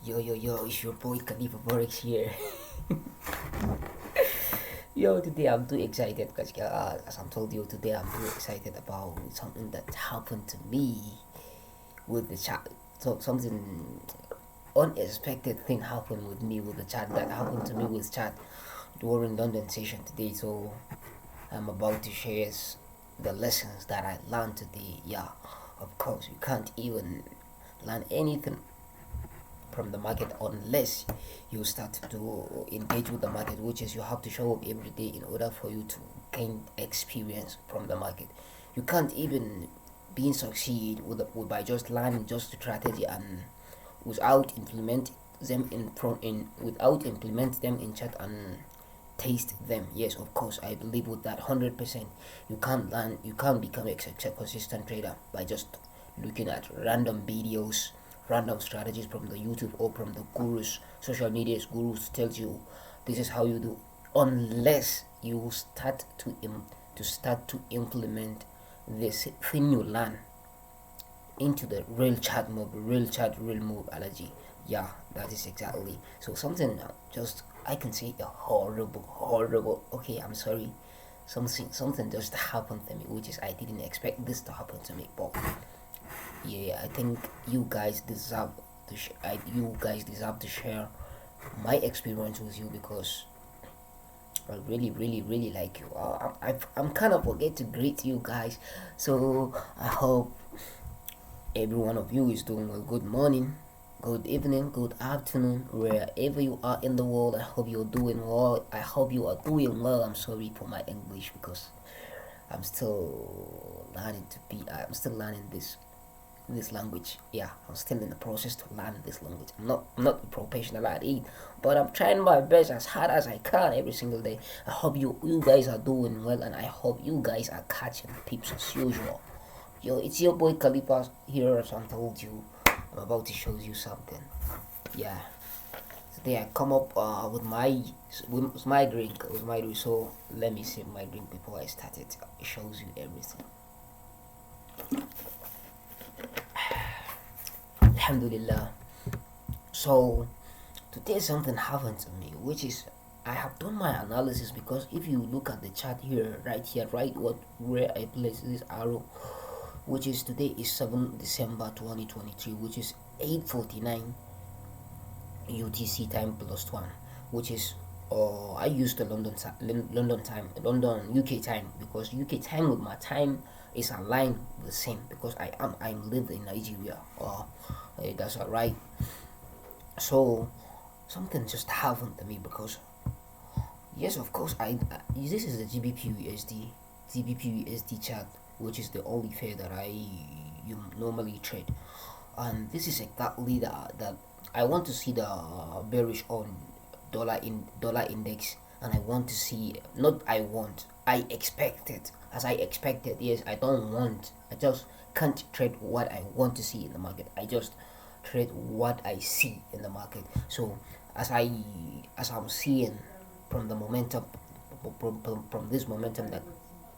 Yo, it's your boy Khalifa Borix here. Yo, today I'm too excited because, as I'm told you, today I'm too excited about something that happened to me with the chat. So, something unexpected thing happened with me with the chat that happened to me with chat during London session today. So, I'm about to share the lessons that I learned today. Yeah, of course, you can't even learn anything from the market unless you start to engage with the market, which is you have to show up every day in order for you to gain experience from the market. You can't even succeed by just learning just strategy and without implement them without implement them in chat and taste them. Yes, of course, I believe with that 100%. You can't become a consistent trader by just looking at random videos, random strategies from the YouTube or from the gurus, social media gurus tells you this is how you do, unless you start to implement this thing you learn into the real move allergy. Yeah, that is exactly. So something just I can say a horrible. Okay, I'm sorry. Something just happened to me, which is I didn't expect this to happen to me, but yeah, I think you guys deserve you guys deserve to share my experience with you because I really like you. I'm kind of forget to greet you guys, so I hope every one of you is doing well. Good morning, good evening, good afternoon, wherever you are in the world. I hope you're doing well. I hope you are doing well. I'm sorry for my English because I'm still learning to be. I'm still learning this language. Yeah, I'm still in the process to learn this language. I'm not a professional at it, but I'm trying my best as hard as I can every single day. I hope you guys are doing well, and I hope you guys are catching tips as usual. Yo, it's your boy Khalifa here, as I told you. I'm about to show you something. Yeah, today I come up with my drink. So let me sip my drink before I start it. It shows you everything. Alhamdulillah. So today something happened to me, which is I have done my analysis because if you look at the chart here, right, where I place this arrow, which is today is 7 December 2023, which is 8:49 UTC time plus one, which is I use the London UK time because UK time with my time is aligned the same because I'm live in Nigeria. That's alright. So something just happened to me because yes, of course, this is the GBP USD chart, which is the only pair that I normally trade, and this is exactly that I want to see the bearish on dollar index, and I want to see not I want I expect it as I expected. Yes, I don't want. I just can't trade what I want to see in the market. I just trade what I see in the market. So as I'm seeing from the momentum from this momentum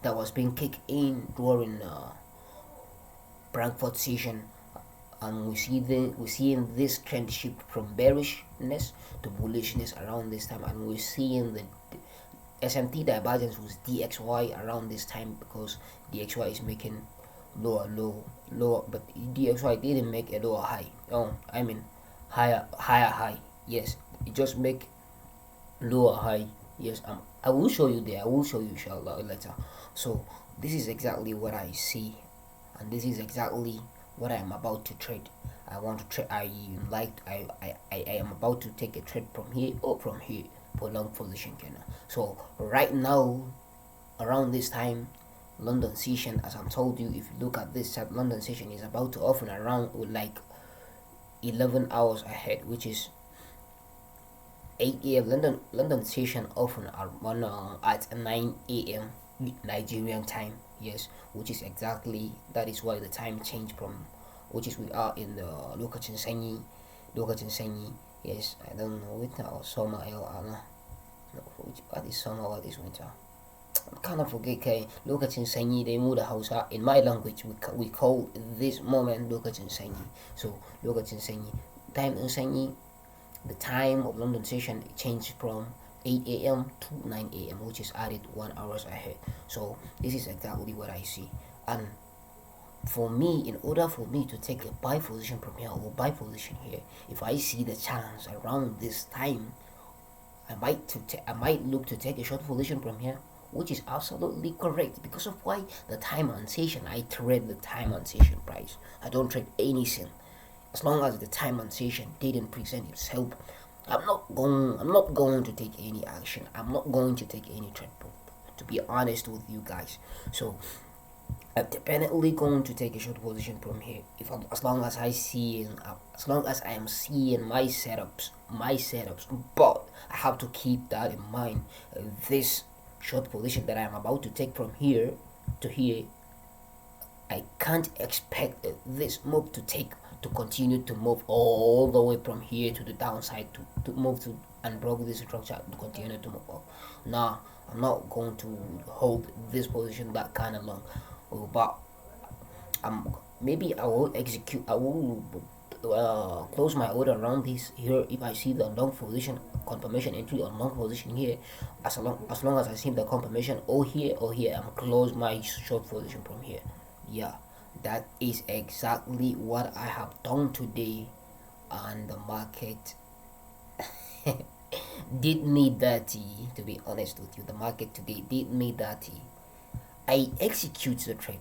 that was being kicked in during Frankfurt session, and we're seeing this trend shift from bearishness to bullishness around this time, and we're seeing the SMT divergence with DXY around this time because DXY is making lower, but DXY didn't make a lower high. I mean higher high. Yes, it just make lower high. Yes, I will show you there. I will show you inshallah later. So this is exactly what I see, and this is exactly what I am about to trade. I want to trade. I am about to take a trade from here or from here for long position candle. So right now, around this time, London session, as I'm told you, if you look at this chart, London session is about to open around with like 11 hours ahead, which is 8 a.m. London session open at 9 a.m. Nigerian time. Yes, which is exactly that is why the time changed from, which is we are in the lokacin sanyi. Yes, I don't know winter or summer or no, what is summer, what is winter. I kind of forget. Okay, lokacin sanyi they move the house in my language we call this moment lokacin sanyi. So lokacin sanyi, time in sanyi the time of London session changed from 8 a.m. to 9 a.m., which is added 1 hours ahead. So this is exactly what I see. And for me, in order for me to take a buy position from here or buy position here, if I see the chance around this time, I might look to take a short position from here, which is absolutely correct because of why the time and session. I trade the time and session price. I don't trade anything. As long as the time and session didn't present itself, I'm not going to take any action. I'm not going to take any trade, to be honest with you guys. So I'm definitely going to take a short position from here. As long as as long as I am seeing my setups. But I have to keep that in mind. This short position that I am about to take from here to here, I can't expect this move to continue to move all the way from here to the downside to move to and broke this structure to continue to move up. Nah, I'm not going to hold this position that kind of long. But maybe I will execute. I will close my order around this here if I see the long position confirmation entry on long position here. As long as I see the confirmation or here, I'm close my short position from here. Yeah, that is exactly what I have done today, and the market did me dirty. To be honest with you, the market today did me dirty. I execute the trade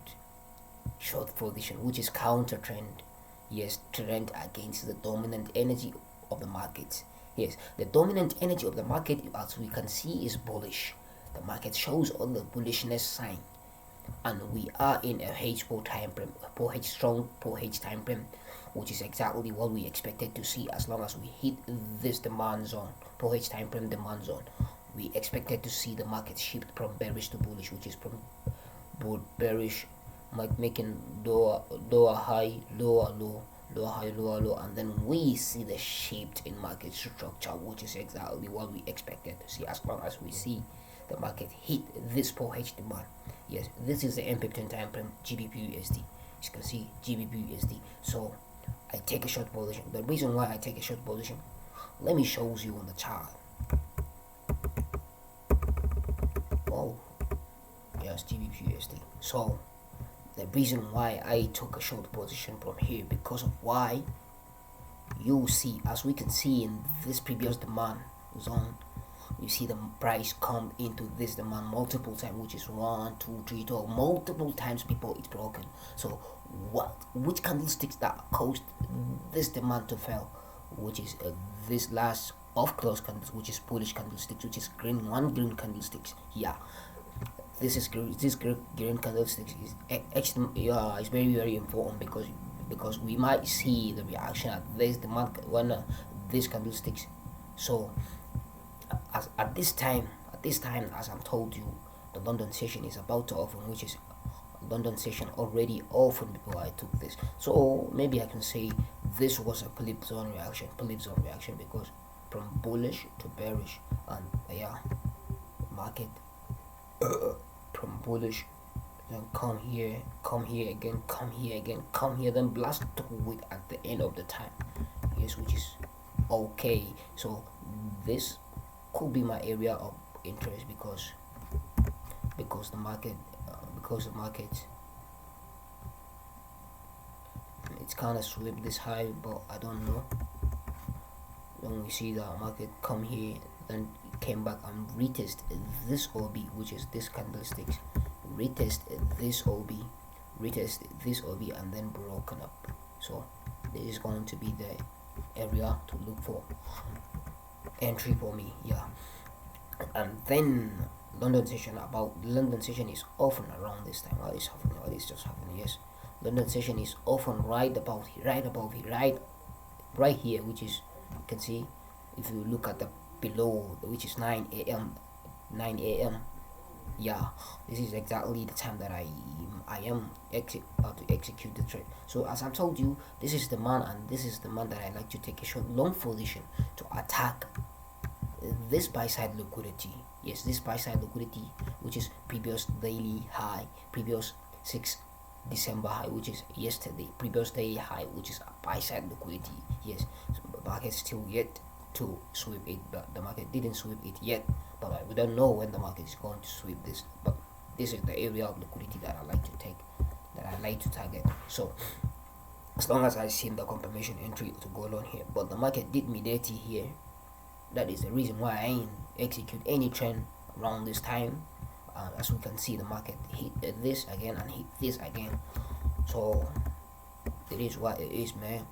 short position, which is counter trend. Yes, trend against the dominant energy of the market. Yes, the dominant energy of the market, as we can see, is bullish. The market shows all the bullishness sign, and we are in a H4 time frame, a strong 4H time frame, which is exactly what we expected to see. As long as we hit this demand zone, 4H time frame demand zone, we expected to see the market shift from bearish to bullish, which is from bearish, like making lower high, lower low, lower high, lower low, and then we see the shift in market structure, which is exactly what we expected to see. As long as we see the market hit this 4H demand. Yes, this is the M15 time frame GBP USD. You can see GBP USD. So I take a short position. The reason why I take a short position, let me show you on the chart. Oh, yes, GBP USD. So the reason why I took a short position from here, because of why you see, as we can see in this previous demand zone, you see the price come into this demand multiple times, which is 1, 2, 3, 12, multiple times before it's broken. So which candlesticks that caused this demand to fail, which is this last off close candles, which is bullish candlesticks, which is green candlesticks. Yeah, this green candlesticks is actually is very important because we might see the reaction at this demand when this candlesticks. So at this time, as I'm told you, the London session is about to open, which is London session already open before I took this. So maybe I can say this was a flip zone reaction, because from bullish to bearish, and yeah, market from bullish, then come here again, come here, then blast to wick at the end of the time. Yes, which is okay. So this could be my area of interest because the market it's kind of swept this high, but I don't know. When we see the market come here, then came back and retest this OB, which is this candlesticks, retest this OB, and then broken up. So this is going to be the area to look for entry for me. Yeah, and then London session is often around this time. What is happening? What is just happening? Yes, London session is often right above here, right here, which is, you can see if you look at the below, which is 9 a.m. Yeah, this is exactly the time that I am about to execute the trade. So as I told you, this is the man, and this is the man that I like to take a short long position to attack this buy side liquidity. Yes, this buy side liquidity, which is previous daily high, previous 6 December high, which is yesterday, previous daily high, which is a buy side liquidity. Yes, so the market still yet to sweep it, but the market didn't sweep it yet. But we don't know when the market is going to sweep this. But this is the area of liquidity that I like to take, that I like to target. So as long as I see the confirmation entry to go on here, but the market did me dirty here. That is the reason why I ain't execute any trend around this time. As we can see, the market hit this again and hit this again. So it is what it is, man.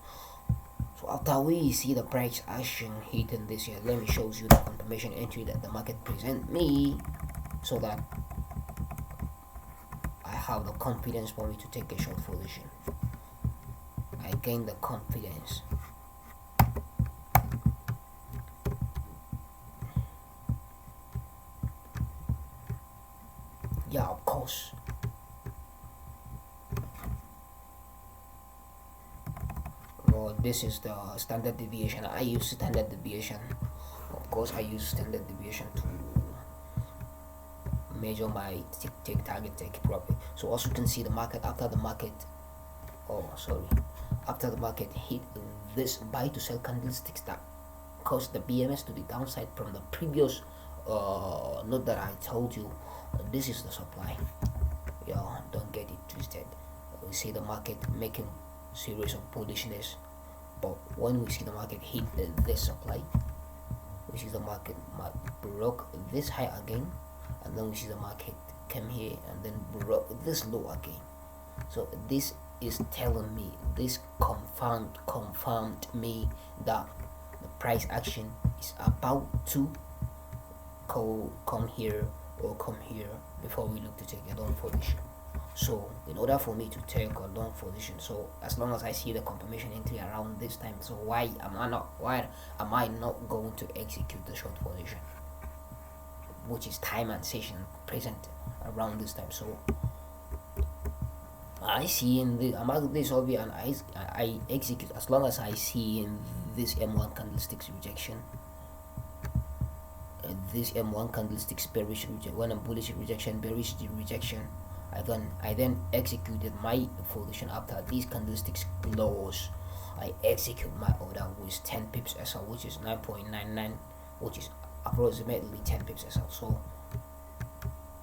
So after we see the price action hitting this here, let me show you the confirmation entry that the market present me, so that I have the confidence for me to take a short position. I gain the confidence. Yeah, of course. Well, this is the standard deviation. I use standard deviation. Of course, I use standard deviation to measure my take target, take profit. So as you can see, the market after the market hit this buy to sell candlesticks that caused the BMS to the downside from the previous note that I told you. This is the supply. Yeah, don't get it twisted. We see the market making series of bullishness, but when we see the market hit this supply, we see the market broke this high again, and then we see the market came here and then broke this low again. So this is telling me, this confirmed me that the price action is about to come here or come here before we look to take a long position. So in order for me to take a long position, so as long as I see the confirmation entry around this time, so why am I not going to execute the short position, which is time and session present around this time? So I see in the among this hobby, and I execute as long as I see in this M1 candlesticks rejection, this M1 candlesticks bearish rejection, when a bullish rejection, bearish rejection, I then executed my position after these candlesticks close. I execute my order with 10 pips SL, which is 9.99, which is approximately 10 pips SL.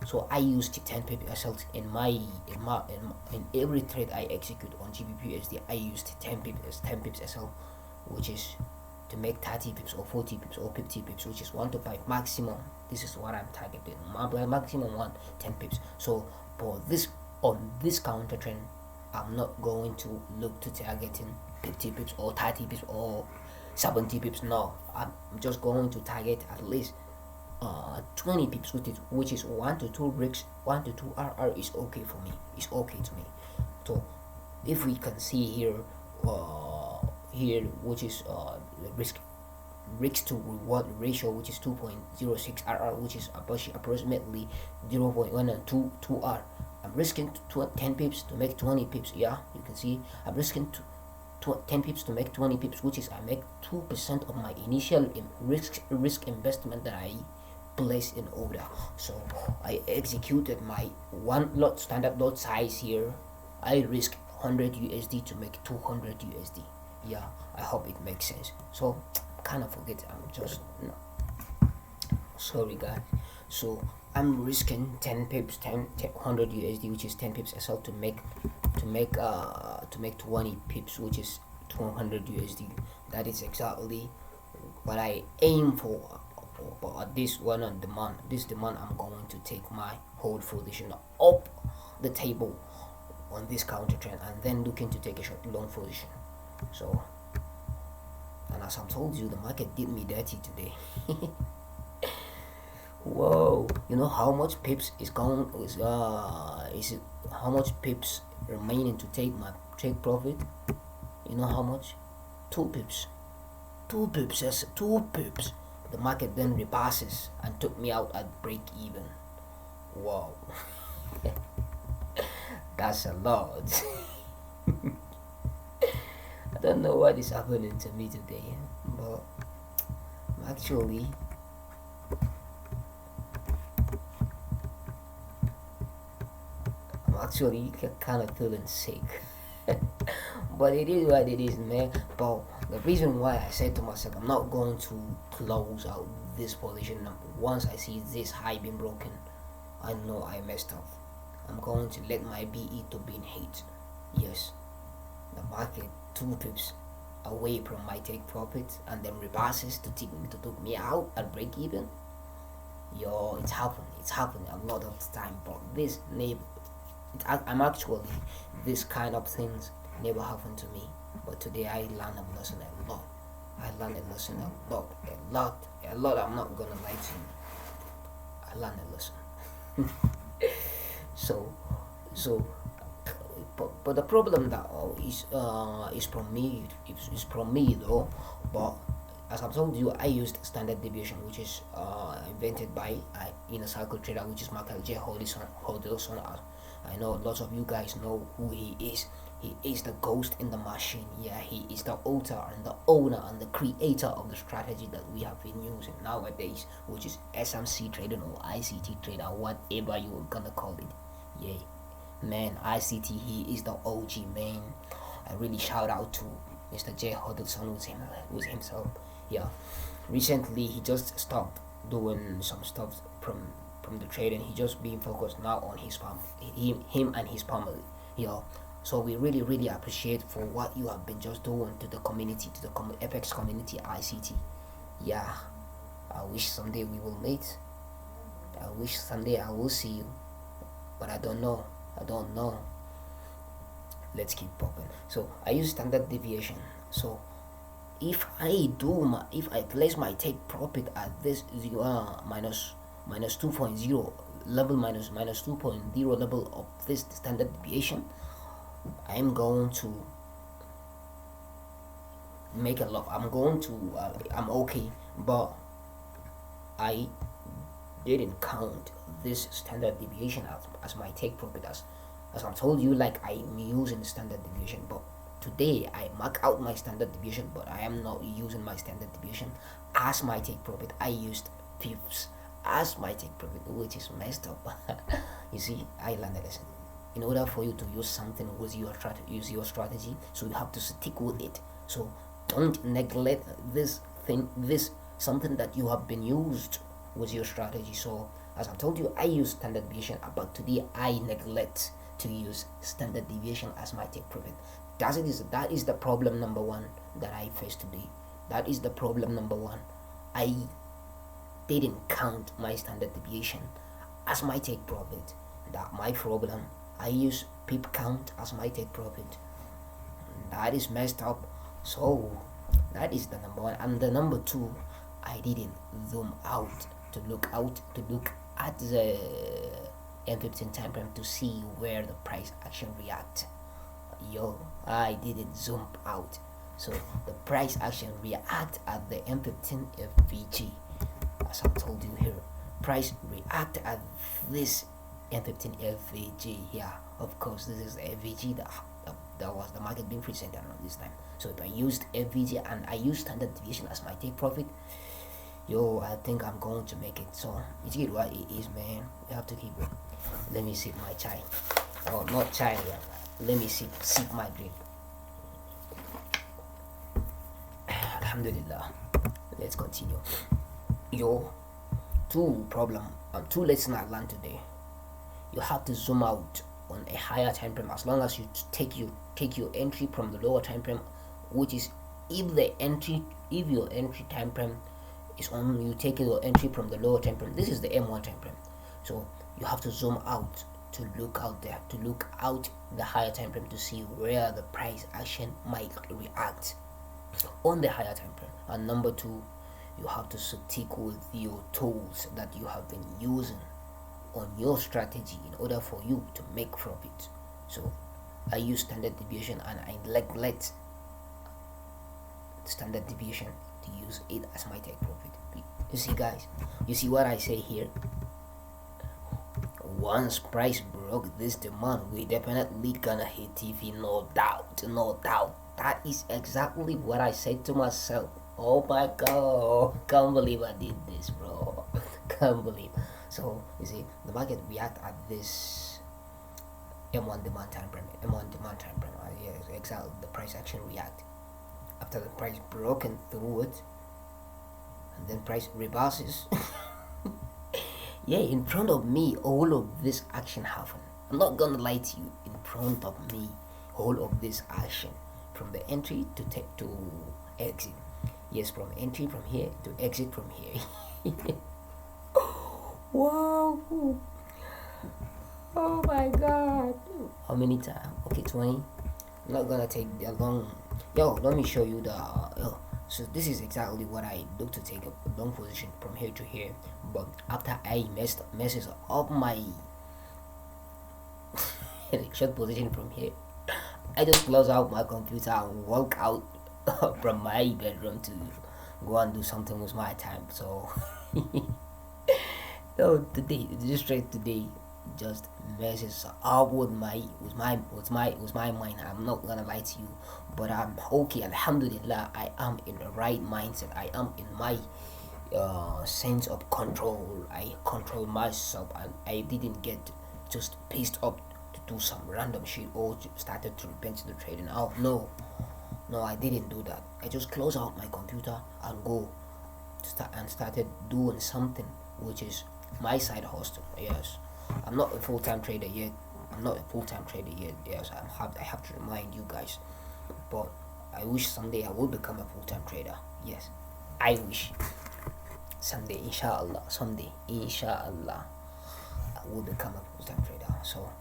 So I used 10 pips SL in every trade I execute on GBP/USD. I used 10 pips SL, which is to make 30 pips or 40 pips or 50 pips, which is 1 to 5 maximum. This is what I'm targeting. My maximum 10 pips. So for this, on this counter trend, I'm not going to look to targeting 50 pips or 30 pips or 70 pips. No, I'm just going to target at least 20 pips, which is 1 to 2 bricks, 1 to 2 RR is okay for me. It's okay to me. So if we can see here, which is the risk to reward ratio, which is 2.06 RR, which is approximately 0.1 and 2 R. I'm risking 10 pips to make 20 pips. Yeah, you can see I'm risking 10 pips to make 20 pips, which is I make 2% of my initial risk investment that I placed in order. So I executed my one lot standard lot size here. I risk 100 USD to make 200 USD. Yeah, I hope it makes sense. So kind of forget, I'm just sorry guys. So I'm risking 10 pips, 100 USD, which is 10 pips SL to make 20 pips, which is 200 USD. That is exactly what I aim for. But this one on demand, I'm going to take my hold position up the table on this counter trend and then looking to take a short long position. So, and as I told you, the market did me dirty today. Whoa, you know how much pips is going, is it how much pips remaining to take my profit? You know how much? 2 pips. 2 pips, yes, 2 pips. The market then repasses and took me out at break even. Wow. That's a lot. I don't know what is happening to me today, but I'm actually kind of feeling sick. But it is what it is, man. But The reason why I said to myself, I'm not going to close out this position once I see this high being broken. I know I messed up. I'm going to let my BE to be in hate. Yes, the market 2 pips away from my take profit and then reverses to take me out at break even. Yo, it's happening a lot of the time, but this never, I'm actually, this kind of things never happened to me, but today I learned a lesson a lot. I learned a lesson a lot. I'm not gonna lie to you. I learned a lesson. so so but the problem that is from me, is from me though. But as I've told you, I used standard deviation, which is invented by in a cycle trader, which is Michael J. Hodlson. I know lots of you guys know who he is. He is the ghost in the machine. Yeah, he is the author and the owner and the creator of the strategy that we have been using nowadays, which is SMC trading or ICT trader, whatever you're gonna call it. Yeah, man, ICT, he is the OG, man. I really shout out to Mr. J. Hodlson with himself. Yeah, recently he just stopped doing some stuff from the trading. He just being focused now on his him and his family. Yeah, so we really appreciate for what you have been just doing to the community, to the FX community, ICT. Yeah, I wish someday we will meet. I wish someday I will see you, but I don't know. Let's keep popping. So I use standard deviation. So if I place my take profit at this minus 2.0 level, minus 2.0 level of this standard deviation, I'm going to make a lot. I'm okay, but I didn't count this standard deviation as my take profit, as I told you, like I'm using standard deviation. But today I mark out my standard deviation, but I am not using my standard deviation as my take profit. I used pips as my take profit, which is messed up. You see, I learned a lesson. In order for you to use something with your strategy, so you have to stick with it. So don't neglect this something that you have been used with your strategy. So as I told you, I use standard deviation, but today I neglect to use standard deviation as my take profit. That is the problem number one that I face today. That is the problem number one. I didn't count my standard deviation as my take profit. That my problem. I use pip count as my take profit. That is messed up. So that is the number one. And the number two, I didn't zoom out to look at the M15 time frame to see where the price action react. Yo, I didn't zoom out. So the price action react at the M15 FVG. As I told you here, price react at this M15 FVG. Yeah, of course, this is the FVG that was the market being presented around this time. So if I used FVG and I used standard deviation as my take profit, yo, I think I'm going to make it. So it's it what it is, man. We have to keep it. Let me sip my chai. Oh, not chai. Yeah. Let me sip my drink. Alhamdulillah. Let's continue. Yo, two lessons I learned today. You have to zoom out on a higher time frame as long as you take your entry from the lower time frame, which is if your entry time frame is on, you take your entry from the lower time frame. This is the M1 time frame, so you have to zoom out to look out the higher time frame to see where the price action might react on the higher time frame. And number two, you have to stick with your tools that you have been using on your strategy in order for you to make profit. So I use standard deviation and I neglect standard deviation to use it as my take profit. You see, guys, you see what I say here? Once price broke this demand, we definitely gonna hit TV, no doubt. That is exactly what I said to myself. Oh my god, can't believe I did this, bro. Can't believe. So you see, the market react at this M1 demand time frame. Yeah, exactly. The price action react after the price broken through it, and then price reverses. Yeah, in front of me, all of this action happened. I'm not gonna lie to you. In front of me, all of this action, from the entry to to exit. Yes, from entry from here to exit from here. Wow. Oh my god. How many times? Okay, 20. I'm not gonna take that long. Yo, let me show you the so this is exactly what I do to take a long position from here to here. But after I messes up my short position from here, I just close out my computer and walk out from my bedroom to go and do something with my time. So so today, just straight today, just messes up with my mind. I'm not gonna lie to you, but I'm okay. Alhamdulillah, I am in the right mindset. I am in my sense of control. I control myself, and I didn't get just pissed up to do some random shit or started to repent the trading out. No, I didn't do that. I just closed out my computer and go started doing something which is my side hustle. Yes, I'm not a full-time trader yet. Yes, I have to remind you guys, but I wish someday I will become a full-time trader. Yes, I wish someday, inshallah, I will become a full-time trader. So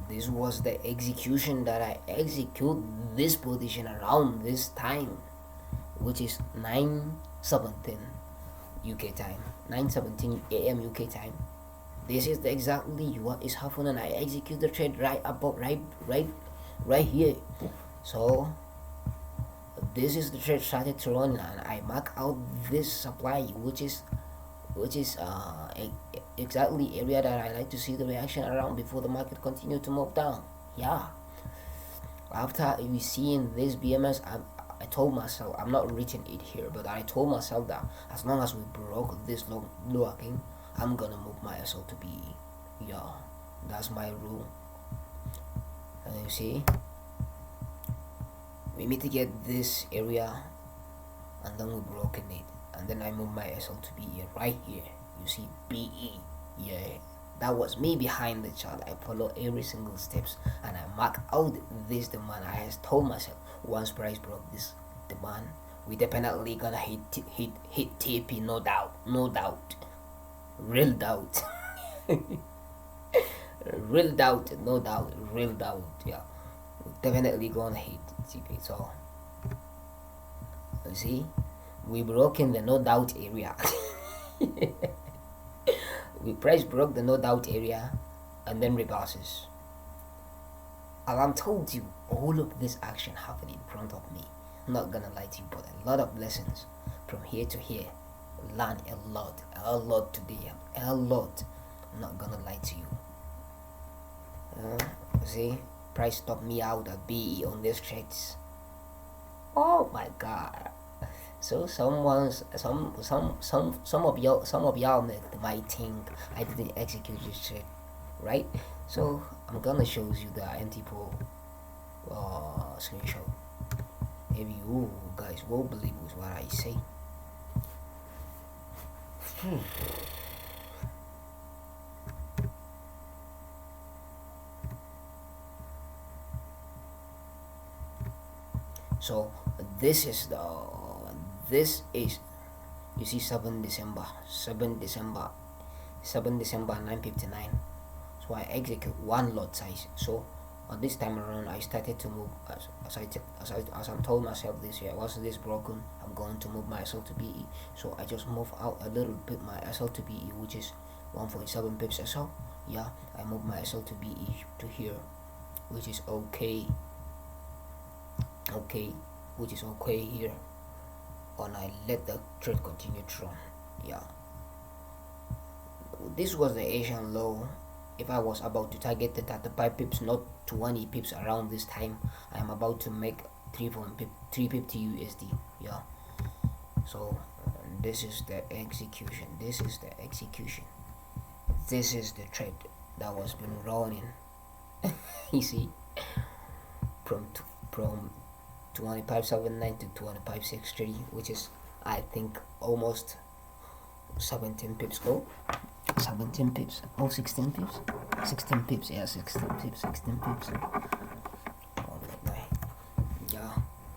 this was the execution that I execute this position around this time, which is 9:17 UK time, 9:17 a.m. UK time. This is exactly what is happening. I execute the trade right about right here. So this is the trade started to run, and I mark out this supply, which is exactly area that I like to see the reaction around before the market continue to move down. Yeah. After we seeing this BMS, I told myself I'm not reaching it here, but I told myself that as long as we broke this low again, I'm gonna move my SL to be. Yeah, that's my rule. And you see, we mitigate this area, and then we broken it, and then I move my SL to be right here. You see BE. Yeah, that was me behind the chart. I follow every single steps, and I mark out this demand. I told myself once price broke this demand, we definitely gonna hit TP, no doubt, real doubt. Real doubt, no doubt, real doubt. Yeah, we definitely gonna hit TP. So you see, we broke in the no doubt area. We price broke the no doubt area, and then reverses. And I'm told you, all of this action happened in front of me. I'm not gonna lie to you, but a lot of lessons from here to here. Learn a lot today, a lot. I'm not gonna lie to you. See, price stopped me out at BE on these trades. Oh my god. So some of y'all might think I didn't execute this trade, right? So I'm gonna show you the anti-pro screenshot. Maybe you guys will believe with what I say. So this is you see 7 December 9:59. So I execute one lot size. So on this time around I started to move as I'm told myself this year, once this broken I'm going to move myself to BE. So I just move out a little bit my SL to BE, which is 1.7 pips SL. Yeah, I move my SL to BE to here, which is okay, which is okay here, and I let the trade continue to run. Yeah, this was the Asian low. If I was about to target the 35 pips, not 20 pips around this time, I am about to make 350 USD. Yeah, so this is the execution, this is the trade that was been running. You see, from 2579 to 2563, which is I think almost 17 pips go. 17 pips. Oh, 16 pips. 16 pips. Yeah, 16 pips. 16 pips. Oh my. Yeah,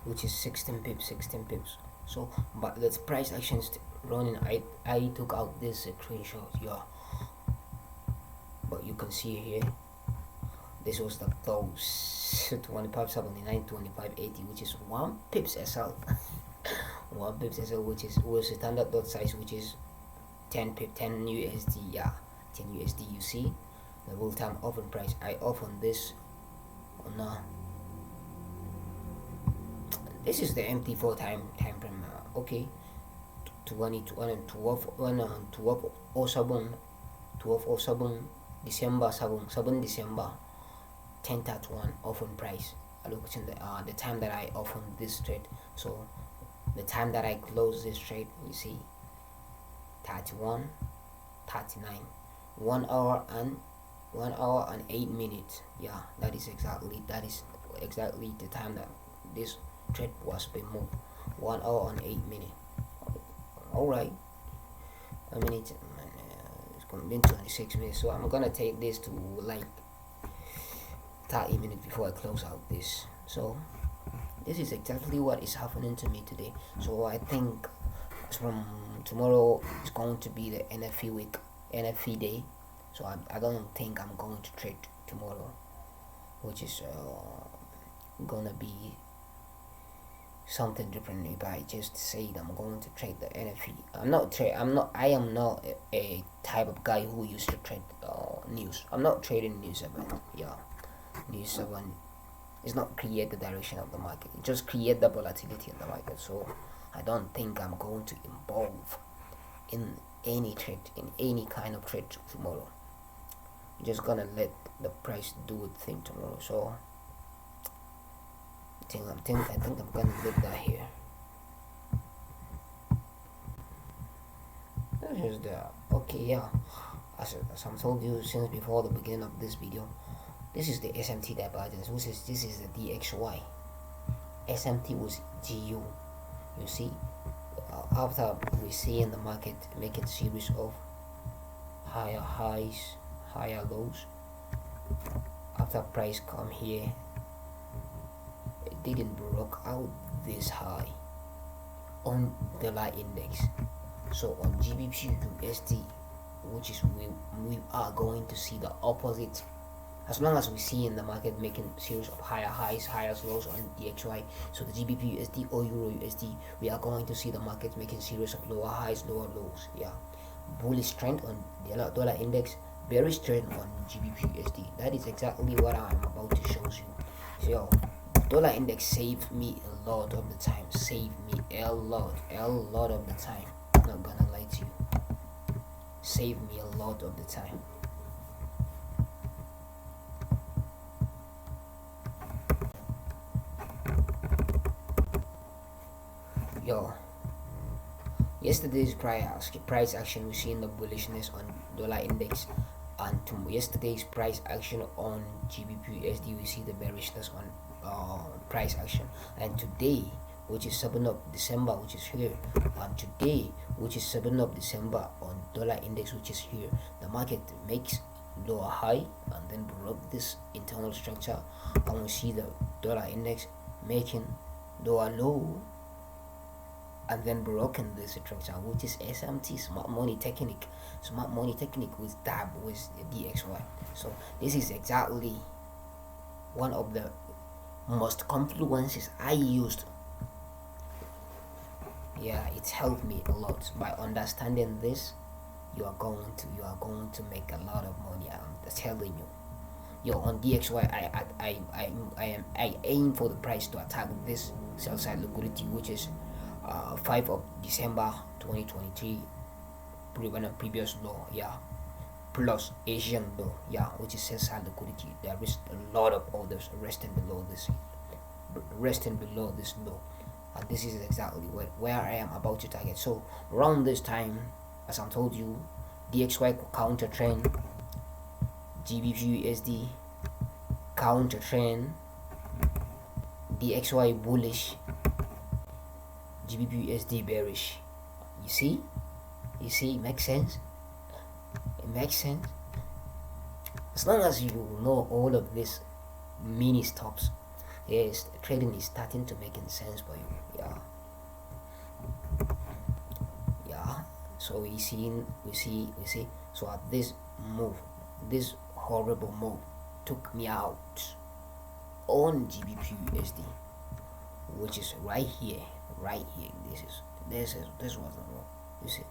which is 16 pips. 16 pips. So, but the price actions running. I took out this screenshot. Yeah, but you can see here. This was the close 2579, 2580, which is 1 pips SL. 1 pips SL, which is was a standard dot size, which is 10 pip, 10 USD. Yeah, 10 USD. You see the real time open price. I open this on this is the MT4 time frame. Okay, 1207 1207 December 7 December 10:31 open price. I look at the time that I open this trade. So the time that I close this trade, you see 31 39, 1 hour and 8 minutes. Yeah, that is exactly the time that this trade was being moved. 1 hour and 8 minutes. All right, I mean it's going to be 26 minutes, so I'm gonna take this to like 30 minutes before I close out this. So this is exactly what is happening to me today. So I think from tomorrow it's going to be the NFE week, NFE day. So I don't think I'm going to trade tomorrow, which is gonna be something different. If I just say that I'm going to trade the NFE, I am not a type of guy who used to trade news. I'm not trading news event. Yeah, news event is not create the direction of the market. It just create the volatility in the market. So I don't think I'm going to involve in any trade, in any kind of trade tomorrow. I'm just gonna let the price do its thing tomorrow. So I think I'm gonna leave that here. This is the okay. Yeah, as I told you since before the beginning of this video, this is the SMT divergence. This is the DXY. SMT was GU. You see, after we see in the market making series of higher highs, higher lows, after price come here, it didn't break out this high on the dollar index. So on GBP USD, which is we are going to see the opposite. As long as we see in the market making series of higher highs, higher lows on DXY, so the GBP USD or Euro USD, we are going to see the market making series of lower highs, lower lows. Yeah, bullish trend on the dollar index, bearish trend on GBP USD. That is exactly what I'm about to show you. So dollar index saved me a lot of the time. Saved me a lot of the time. I'm not gonna lie to you. Saved me a lot of the time. Yo, yesterday's price action, we see in the bullishness on dollar index, and yesterday's price action on GBP USD, we see the bearishness on price action. And today, which is 7th of December, which is here, and today, which is 7th of December, on dollar index, which is here, the market makes lower high and then broke this internal structure, and we see the dollar index making lower low and then broken this structure, which is SMT, smart money technique with DAB, with DXY. So this is exactly one of the most confluences I used. Yeah, it's helped me a lot. By understanding this, you are going to make a lot of money. I'm telling you. Yo, on DXY, I aim for the price to attack this sell side liquidity, which is 5 of December 2023, previous low. Yeah, plus Asian low. Yeah, which is sell side liquidity. There is a lot of others resting below this low, and this is exactly where I am about to target. So around this time, as I told you, DXY counter trend, GBP USD counter trend, DXY bullish, GBPUSD bearish. You see, it makes sense. It makes sense. As long as you know all of this mini stops, yes, trading is starting to making sense for you. Yeah. So we see. So at this move, this horrible move took me out on GBPUSD, which is right here. This was the move. You see,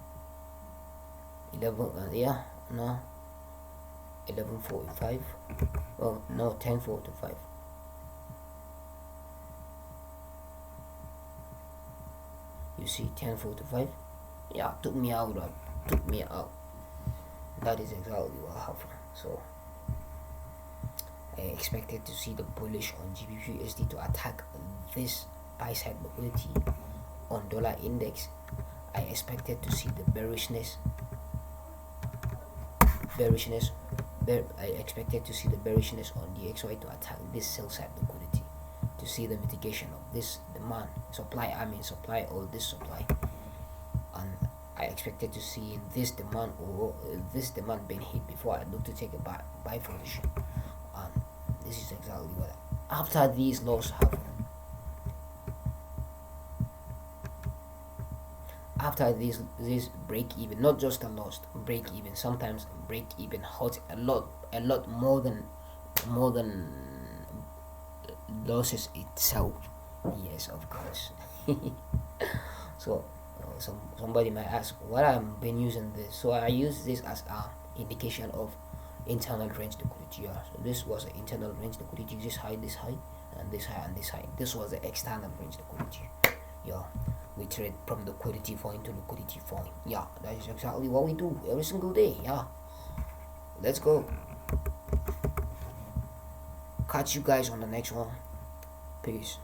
11:45. Well, no, 10:45. You see, 10:45. Yeah, took me out. That is exactly what happened. So I expected to see the bullish on GBPUSD to attack this buy side liquidity on dollar index. I expected to see the bearishness. I expected to see the bearishness on DXY to attack this sell side liquidity, to see the mitigation of this demand, supply all this supply, and I expected to see this demand being hit before I look to take a buy position. And this is exactly what after these lows happen. After this break even, not just a loss, break even. Sometimes break even hurts a lot more than losses itself. Yes, of course. So somebody might ask what I've been using this. So I use this as a indication of internal range liquidity. Yeah. So this was an internal range liquidity. This high, and this high, and this high. This was the external range liquidity. Yeah. We trade from liquidity point to liquidity point. Yeah, that is exactly what we do every single day. Yeah. Let's go. Catch you guys on the next one. Peace.